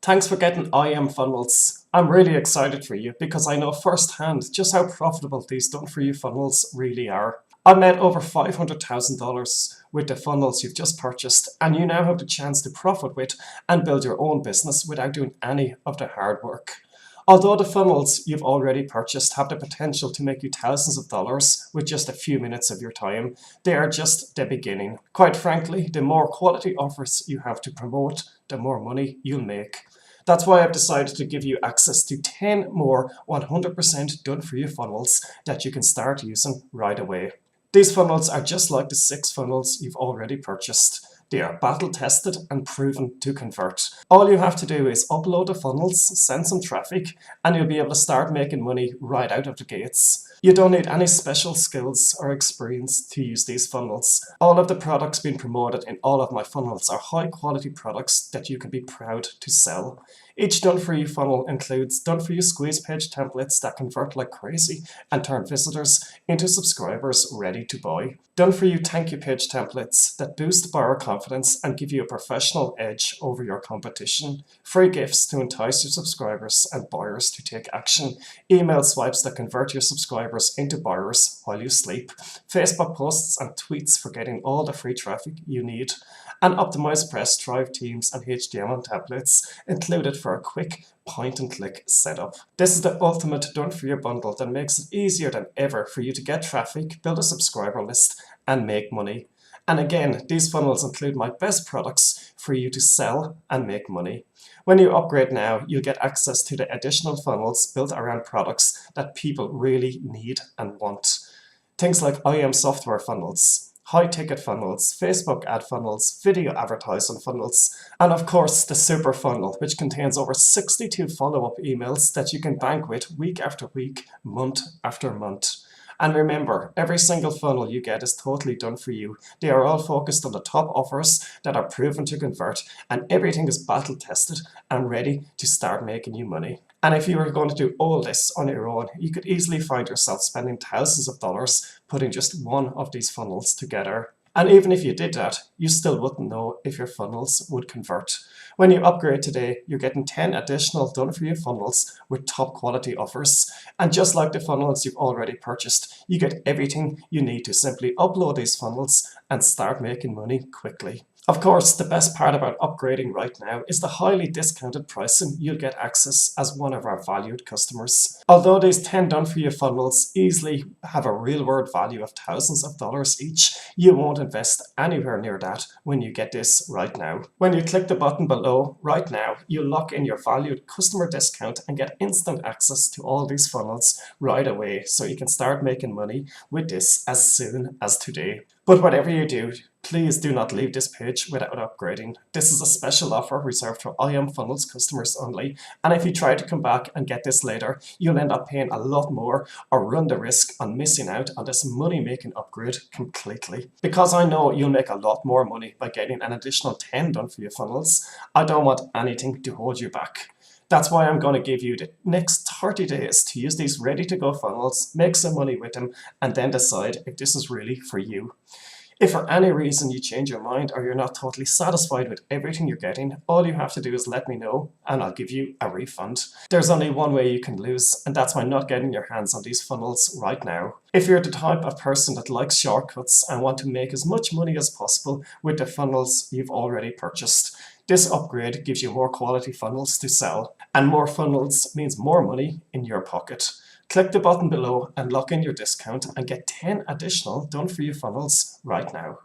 Thanks for getting IM funnels. I'm really excited for you because I know firsthand just how profitable these done-for-you funnels really are. I made over $500,000 with the funnels you've just purchased, and you now have the chance to profit with and build your own business without doing any of the hard work. Although the funnels you've already purchased have the potential to make you thousands of dollars with just a few minutes of your time, they are just the beginning. Quite frankly, the more quality offers you have to promote, the more money you'll make. That's why I've decided to give you access to 10 more 100% done-for-you funnels that you can start using right away. These funnels are just like the 6 funnels you've already purchased. They are battle-tested and proven to convert. All you have to do is upload the funnels, send some traffic, and you'll be able to start making money right out of the gates. You don't need any special skills or experience to use these funnels. All of the products being promoted in all of my funnels are high-quality products that you can be proud to sell. Each done-for-you funnel includes done-for-you squeeze page templates that convert like crazy and turn visitors into subscribers ready to buy. Done-for-you thank you page templates that boost buyer confidence and give you a professional edge over your competition. Free gifts to entice your subscribers and buyers to take action. Email swipes that convert your subscribers into buyers while you sleep. Facebook posts and tweets for getting all the free traffic you need. And optimized press drive themes and HTML templates included for a quick point-and-click setup. This is the ultimate done-for-you bundle that makes it easier than ever for you to get traffic, build a subscriber list, and make money. And again, these funnels include my best products for you to sell and make money. When you upgrade now, you'll get access to the additional funnels built around products that people really need and want. Things like IM software funnels, high-ticket funnels, Facebook ad funnels, video advertising funnels, and of course the super funnel, which contains over 62 follow-up emails that you can bank with week after week, month after month. And remember, every single funnel you get is totally done for you. They are all focused on the top offers that are proven to convert, and everything is battle tested and ready to start making you money. And if you were going to do all this on your own, you could easily find yourself spending thousands of dollars putting just one of these funnels together. And even if you did that, you still wouldn't know if your funnels would convert. When you upgrade today, you're getting 10 additional done-for-you funnels with top quality offers. And just like the funnels you've already purchased, you get everything you need to simply upload these funnels and start making money quickly. Of course, the best part about upgrading right now is the highly discounted pricing you'll get access as one of our valued customers. Although these 10 done-for-you funnels easily have a real-world value of thousands of dollars each, you won't invest anywhere near that when you get this right now. When you click the button below right now, you'll lock in your valued customer discount and get instant access to all these funnels right away, so you can start making money with this as soon as today. But whatever you do, please do not leave this page without upgrading. This is a special offer reserved for IM Funnels customers only, and if you try to come back and get this later, you'll end up paying a lot more or run the risk on missing out on this money-making upgrade completely. Because I know you'll make a lot more money by getting an additional 10 done-for-you funnels, I don't want anything to hold you back. That's why I'm going to give you the next 30 days to use these ready-to-go funnels, make some money with them, and then decide if this is really for you. If for any reason you change your mind or you're not totally satisfied with everything you're getting, all you have to do is let me know and I'll give you a refund. There's only one way you can lose, and that's by not getting your hands on these funnels right now. If you're the type of person that likes shortcuts and want to make as much money as possible with the funnels you've already purchased, this upgrade gives you more quality funnels to sell, and more funnels means more money in your pocket. Click the button below and lock in your discount and get 10 additional done-for-you funnels right now.